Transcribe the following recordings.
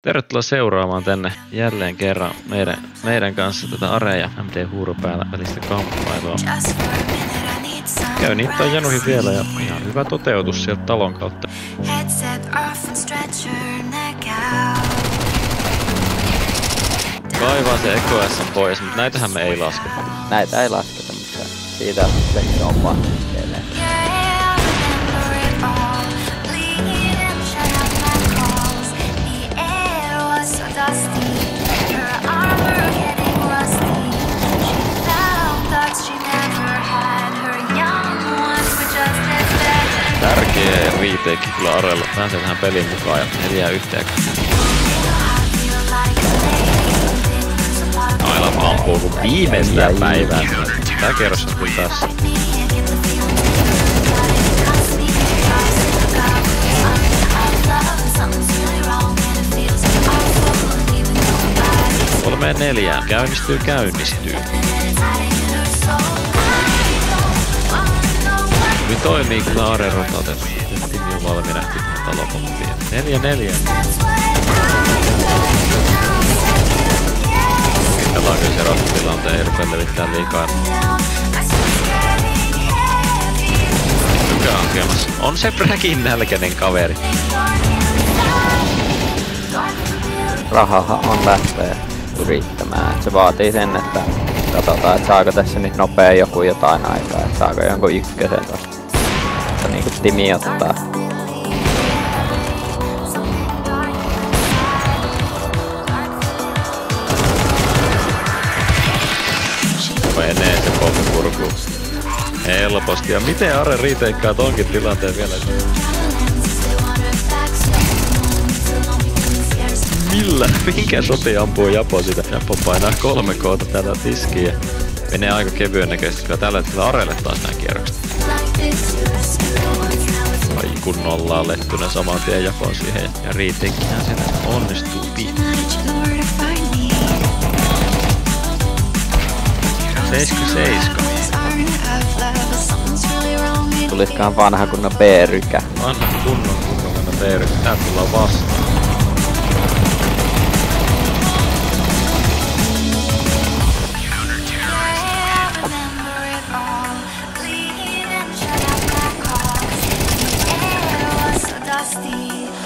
Tervetuloa seuraamaan tänne jälleen kerran meidän kanssa tätä Areja MD Huuro päällä välistä kamppailua. Käy niitä on Januhi vielä ja ihan hyvä toteutus sieltä talon kautta. Kaivaa se EKS pois, mutta näitähän me ei lasketa. Näitä ei lasketa, mutta siitä se on vaan teille. Tärkeä retake kyllä Arella. Pääsee tähän peliin mukaan ja 4-1. Aila ampuu kun viimeistään päivää. Tää kerros on kyllä tässä. Kolmeen 4. Käynnistyy. Nyt toimii kyllä Aren rotatet. Nyt Timi on valmiina tähän talopottiin. 4-4. Pelaa kyllä se rottatilanteen, ei rupea levittää liikaa. Mikä on hakemassa? On se Bräkin nälkäinen kaveri. Rahahan on lähteä yrittämään. Se vaatii sen, että katsotaan, että saako tässä nyt nopea joku jotain aikaa, että saako jonkun ykkösen tosta. Mutta niinku Timi ottaa. Menee se pommi purkuun. Helposti. Ja miten Are retakeaa tonkin tilanteen vielä? Millä? Minkä soti ampuu Japo sitä? Japo painaa 3K:ta tällä tiskiin ja menee aika kevyen näköisesti. Kyllä tällä hetkellä Arelle taas nää kierrokset. Ai kun ollaan lettynä saman tien Japon siihen ja retakehän sen onnistuu pian. 77. Tuliskaan vanha kunnon B-rykä. Vanha kunnon B-rykä. Tää tullaan vastaan.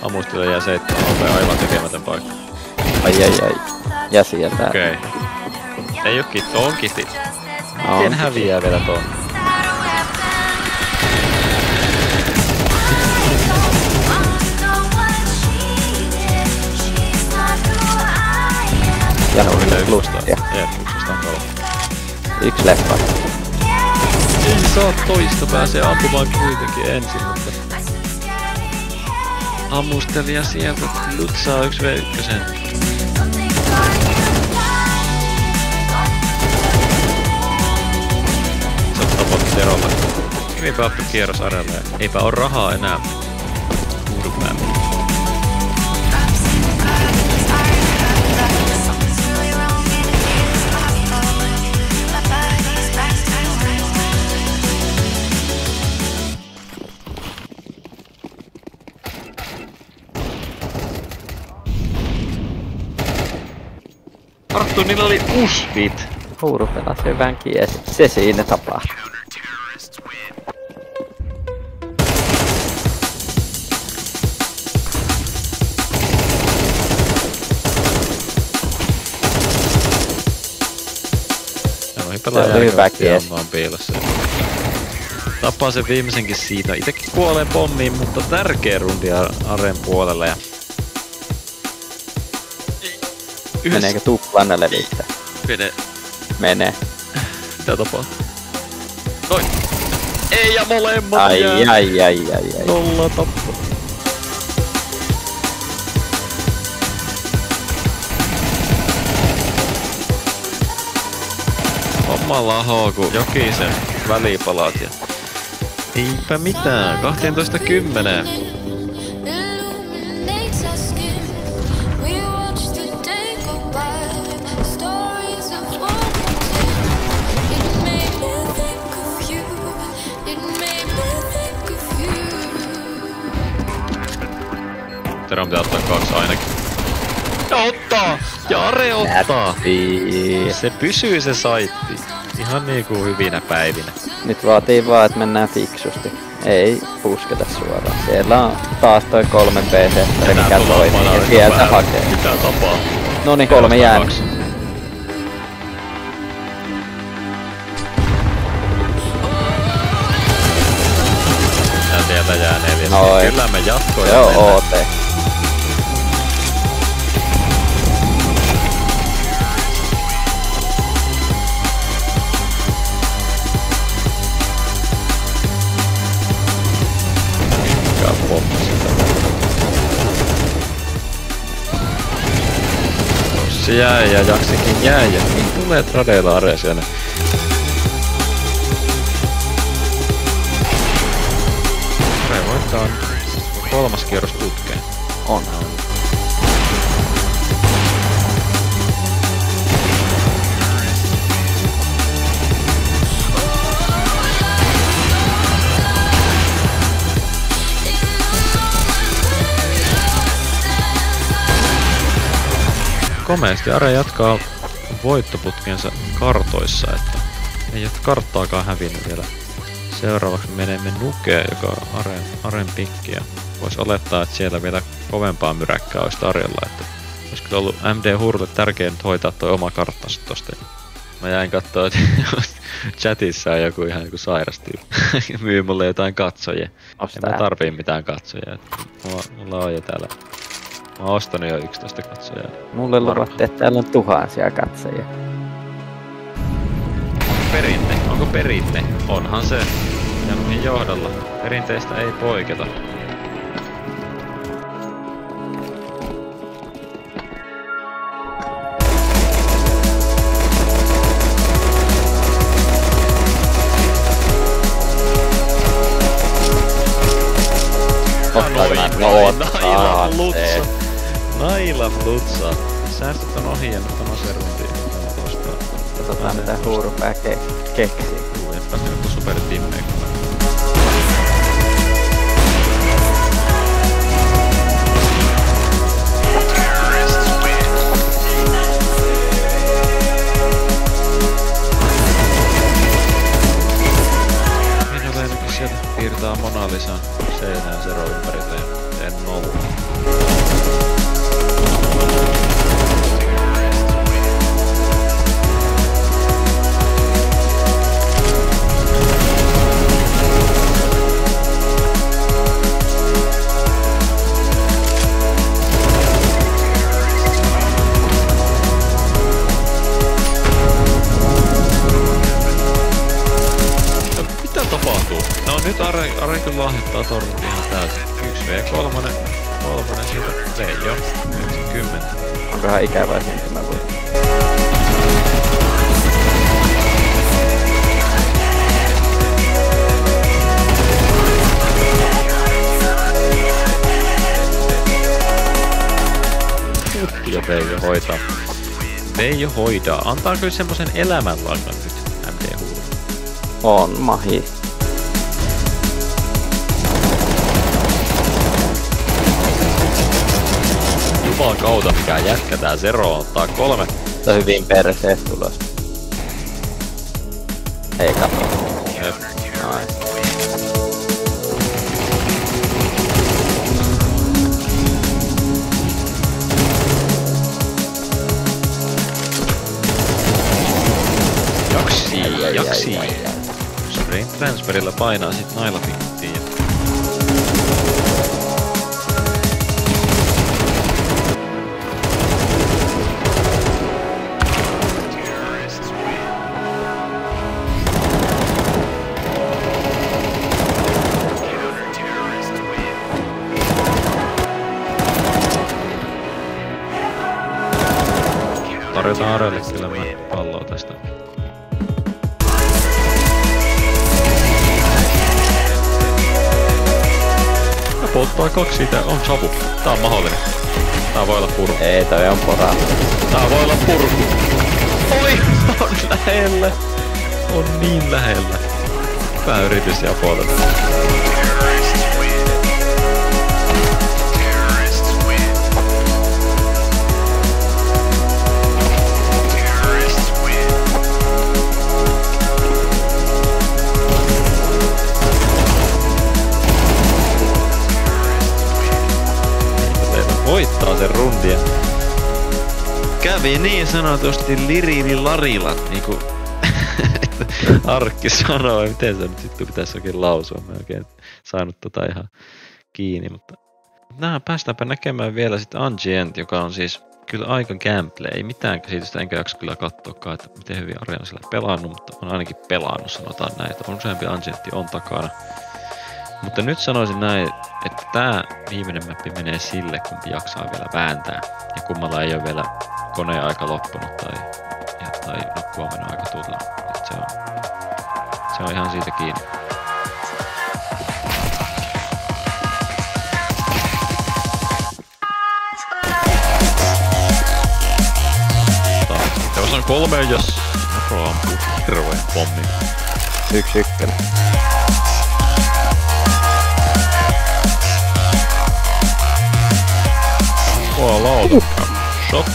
Amustilla jää 7 aivan tekemätön paikka. Ai. Ja sieltä. Okei. Ei ookin tonkisti. Miten häviää vielä ton? Ja no lustaa. Jep, 103. Yksi leffa. Ei saa toista, pääsee ampumaan kuitenkin ensin, mutta... Ammustelija sieltä lutsaa 1v1. Se on tapottu erolla. Hyvin päätty kierros Arelle ja eipä oo rahaa enää. Uudupäämme. Arttu, niillä oli usvit. Huuru pelasi hyvän kiesi. Se siinä tapahtui. Noihin pelaajan kaikki on piilossa. Tappaa sen viimeisenkin siitä. Itekin kuolee pommiin, mutta tärkeä rundi Aren puolella. Ja... Meneekö tuplanne levittää? Menee. Mitä tapahtuu? Noin! Ei ja molemmat Ai. Nolla tappo. Homma lahoo ku Jokisen välipalat ja... Eipä mitään, 12:10. Tero pitää ottaa 2 ainakin. ottaa! Ja Are ottaa! Nätti. Se pysyy se saitti. Ihan niinku hyvinä päivinä. Nyt vaatii vaan, että mennään fiksusti. Ei pusketa suoraan. Siellä on taas toi 3 B-settari, mikä toimii ja sieltä hakee. Mitä tapaa? Noniin, 3 jäänyt. Ja sieltä jää 4. Noin. Kyllä me jatkoja Joo, mennään. OT. Se jää ja jaksikin jää ja niin tulee tradeilla Are siellä. Are voittaa 3. kierros putkeen. On. Komeasti Are jatkaa voittoputkensa kartoissa, että ei ole karttaakaan hävinnyt vielä. Seuraavaksi menemme Nukeen, joka on Aren pikki, ja vois olettaa, että siellä vielä kovempaa myräkkää olisi tarjolla, että olisi kyllä ollut MD Hurulle tärkeää nyt hoitaa toi oma karttansa tosta. Mä jäin kattoo, että chatissa on joku ihan joku sairasti myy mulle jotain katsojia. En mä tarvii mitään katsojia, että mulla on jo täällä. Mä oon ostanut jo 11 katsojaa. Mulle luvattiin, että täällä on tuhansia katsojia. Perinne? Onko perinne? Onhan se. Januhin johdolla. Perinteistä ei poiketa. Naila Lutsa. Naila Lutsa. Säästöt on ohi ja nyt on servuntiin. Katsotaan mitä Huurupää keksii. Enpä se joku supertimmeä kyllä. Minä ainakin sieltä piirtää Mona Lisan seinään Zero ympärille ja teen nolla. No nyt Are kyllä lahjoittaa tornit ihan täysin. 1v3 siitä Veijo. 90. Onkohan ikävää syntymävuosi? Ja Veijo hoitaa. Veijo hoidaa. Antaa kyllä semmosen elämänlangan nyt MD Huru. On mahi. Jumalan kautta mikä jätkä tää Zero ottaa 3. Se on hyvin perseet tulos. Ei katso. Jep. Noin. Jaksii. Sprint transferilla painaa sit Naila pikkutiin. Tarjotaan Arelle kyllä palloa tästä. Ja polttaa 2 siitä, on savu. Tää on mahdollinen. Tää voi olla purku. Ei, toi on pora. Tää voi olla purku. Oi, on lähellä. On niin lähellä. Hyvä yritys ja puolelta. Kävi niin sanotusti lirili-larilat, niinku Arkki sanoi, miten se nyt vittu pitäisi oikein lausua, mä en oikein saanut tota ihan kiinni, mutta päästäänpä näkemään vielä sitten Ungent, joka on siis kyllä aika gameplay, ei mitään käsitystä, enkä jaksa kyllä katsoakaan, että miten hyvin Ari on siellä pelannut, mutta on ainakin pelannut, sanotaan näin, että on useampi Ungentti on takana. Mutta nyt sanoisin näin, että tää viimeinen mappi menee sille, kumpi jaksaa vielä vääntää. Ja kummalla ei ole vielä koneen aika loppunut tai loppuaminen aika tullut. Se on ihan siitä kiinni. Tässä on 3 jos Nero ampuu hirveen pommin. 1-1. Lauta. Shot.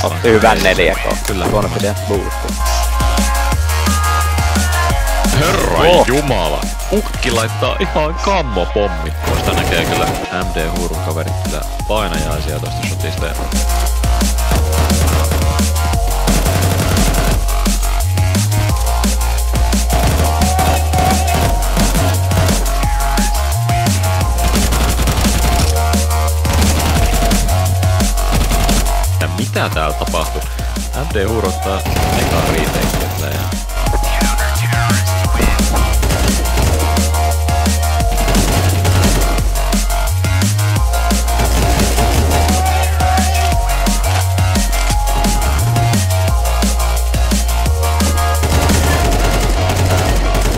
Otti hyvän 4K. Kyllä. Tuonne pitää boostia. Herran jumala! Ukki laittaa ihan kammopommi. Tuosta näkee kyllä MD-huurun kaverit kyllä painajaisia tosta shotista. Mitä täällä tapahtuu? MD huurottaa eka retakeillä ja...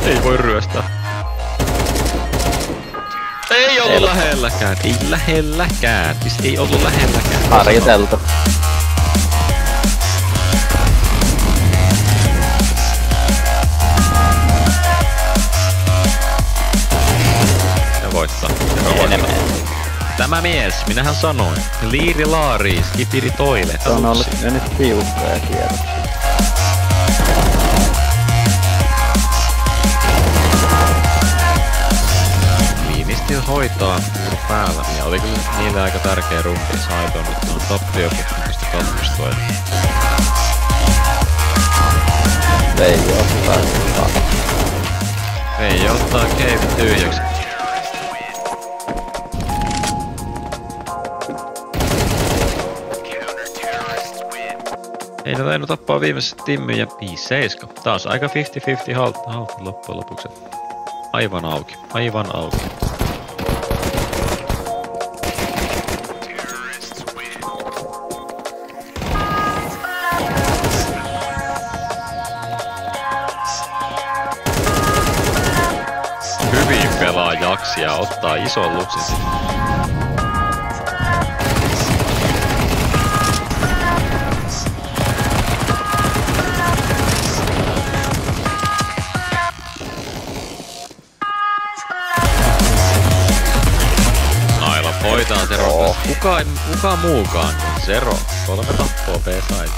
Ei voi ryöstää. Ei ollut lähelläkään, ei lähelläkään, siis ei ollut lähelläkään. Harjoiteltu. Ja voittaa. Tämä mies, minähän sanoin. Liiri laari, skipiri toile. Se on ollut nyt tiukkoja kierroksia. Viinisti hoitaa päällä. Ja oli kyllä niille aika tärkeä rundi. Saiton nyt on tappioputkista katkustoja. Veijo ottaa. Veijo ottaa keivin tyhjäksi. Ei tainnut tappaa viimeiset Timmy ja 5-7. Taas aika 50-50 halti loppujen lopuksi. Aivan auki, aivan auki. Hyvin pelaa jaksia, ottaa ison luksin sinne. Hoitaa Zero. Kuka muukaan? Zero. 3 tappoa B-side.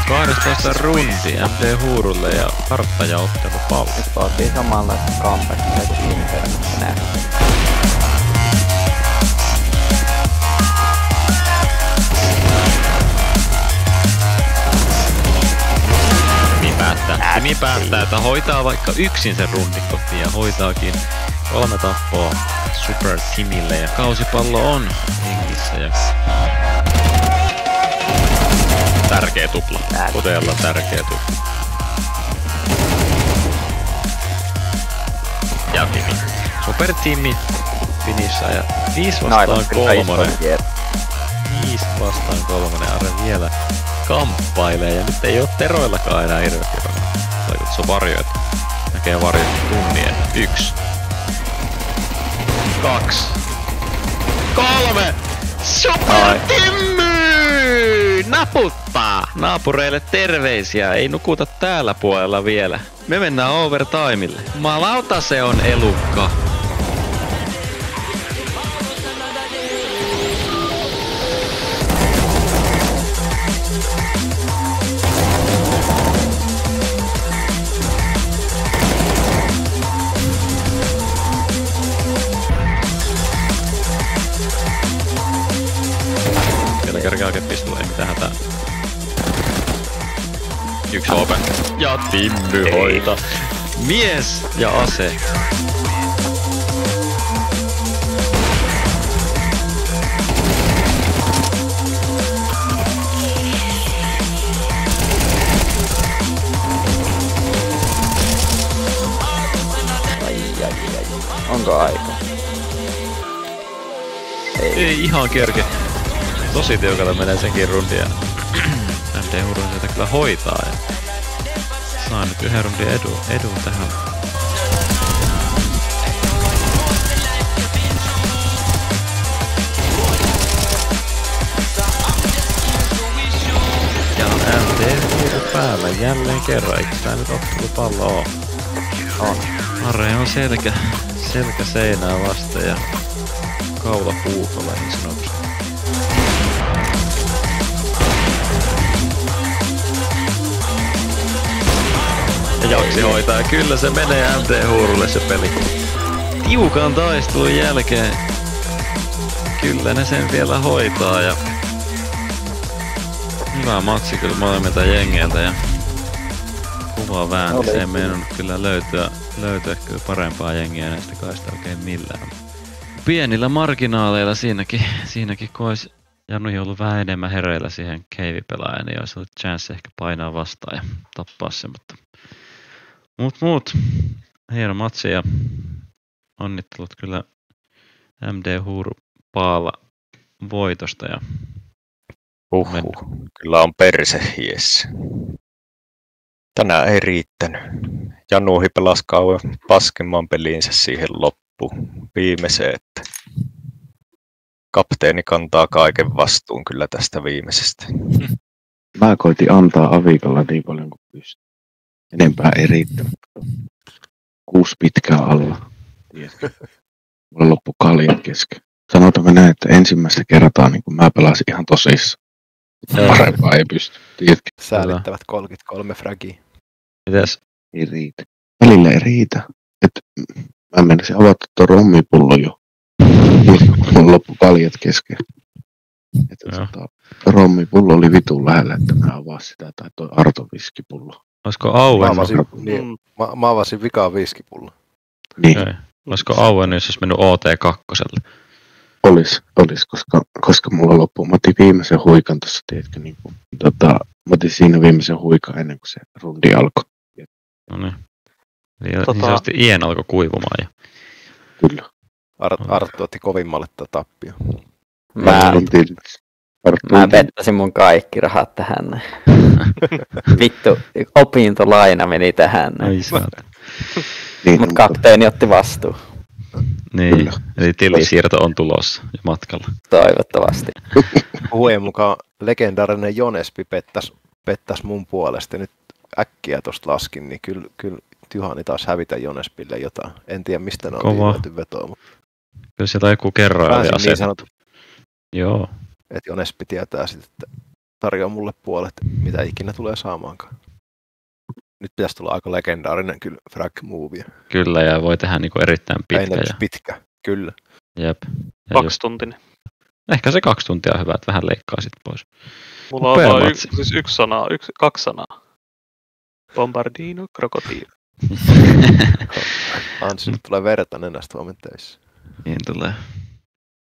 12 rundi MD Huurulle ja karttaja ottelu pallo. Nyt vaatii samanlaista comebackkia kuin viime kerrassa nähtiin. Timi päättää, että hoitaa vaikka yksin sen rundin kotiin ja hoitaakin 3 tappoa Super Timille ja kausipallo on hengissä ja tärkeä tupla. Todella tärkeä tupla. Ja Timi. Super Timi finissä ja 5 vastaan 3. 5 vastaan 3 Are vielä kamppailee ja nyt ei oo Teroillakaan enää hirveästi rahaa. Se on varjo, että näkee varjo tunnien. 1 2 3 Super Timmy! naputtaa! Naapureille terveisiä, ei nukuta täällä puolella vielä. Me mennään overtimelle. Malauta se on elukka. Vielä kerkeä oikein pistolla, ei mitään hätää. Yksi open. Ja Timmy hoita. Mies ja ase. Onko aika? Ei ihan kerke. Tosi tiukalla menee senkin rundin ja MD Huru sieltä kyllä hoitaa ja saa nyt yhden rundin edun tähän. Ja MD Huru päällä jälleen kerran, eikö tää nyt ottelupallo oo? On. Arre on selkä seinää vasten ja kaula puukolla niin sanotusti. Ja Jaksi hoitaa ja kyllä se menee MT Huurulle se peli. Tiukan taistelun jälkeen kyllä ne sen vielä hoitaa ja hyvä matsi kyllä molemmilta jengeiltä ja kuva väänti. Se ei meinannut kyllä löytyä kyllä parempaa jengiä näistä kaista oikein millään. Pienillä marginaaleilla siinäkin kun olisi Januhi ollut vähän enemmän hereillä siihen cave-pelaajan, niin olisi ollut chance ehkä painaa vastaan ja tappaa se, mutta Mut. Hieno matsi ja onnittelut kyllä MD Huru Paala voitosta ja Kyllä on perse hies. Tänään ei riittänyt. Januhi pelasi kauan paskemman peliinsä siihen loppuun viimeiseen, että kapteeni kantaa kaiken vastuun kyllä tästä viimeisestä. Mä koitin antaa Avikolla niin paljon kuin pystyn. Enempää ei riittänyt. 6 pitkää alla. Mulla loppu kaljat kesken. Sanotaanko näin, että ensimmäistä kertaa niin kun mä pelasin ihan tosissaan. Parempaa ei pysty. Tiedätkö? Säälittävät 33 fragia. Mitäs? Ei riitä. Välillä ei riitä. Mä menisin avata tuon rommipullon jo. Mulla loppu kaljat kesken. Rommipullo oli vitun lähellä, että mä avaan sitä tai toi Arto-viskipullo. Olisiko auennut? Mä avasin vikaa viskipullo. Niin. Okay. Olisiko auennut, jos olisi mennyt OT2? Olis, koska mulla loppuu. Mä otin viimeisen huikan tossa, tiedätkö, niin kuin, mä otin siinä viimeisen huikan ennen kuin se rundi alkoi. No niin. Eli Ien alkoi kuivumaan jo. Kyllä. Arttu otti kovimmalle tappio. Mä pettäsin mun kaikki rahat tähän. Vittu, opintolaina meni tähän. Niin, mut kapteeni otti vastuun. Niin, kyllä. Eli tilisiirto on tulossa ja matkalla. Toivottavasti. Huujen mukaan legendaarinen Jonespi pettäs mun puolesta. Nyt äkkiä tosta laskin, niin kyllä Juhani taas hävitä Jonespille jotain. En tiedä mistä ne on viimeety vetoa. Mutta kyllä sieltä on joku kerran oli niin sanottu. Joo. Että Jonespi tietää sitten, että tarjoaa mulle puolet, mitä ikinä tulee saamaankaan. Nyt pitäisi tulla aika legendaarinen kyllä frag movie. Kyllä, ja voi tehdä niinku erittäin pitkä. Pitkä, kyllä. Jep. 2-tuntinen. Ehkä se 2 tuntia on hyvä, että vähän leikkaa sit pois. Mulla on vain yksi sanaa, 2 sanaa. Bombardino, krokotiili. Ansi, nyt tulee verta nenästä huomenna töissä. Niin tulee.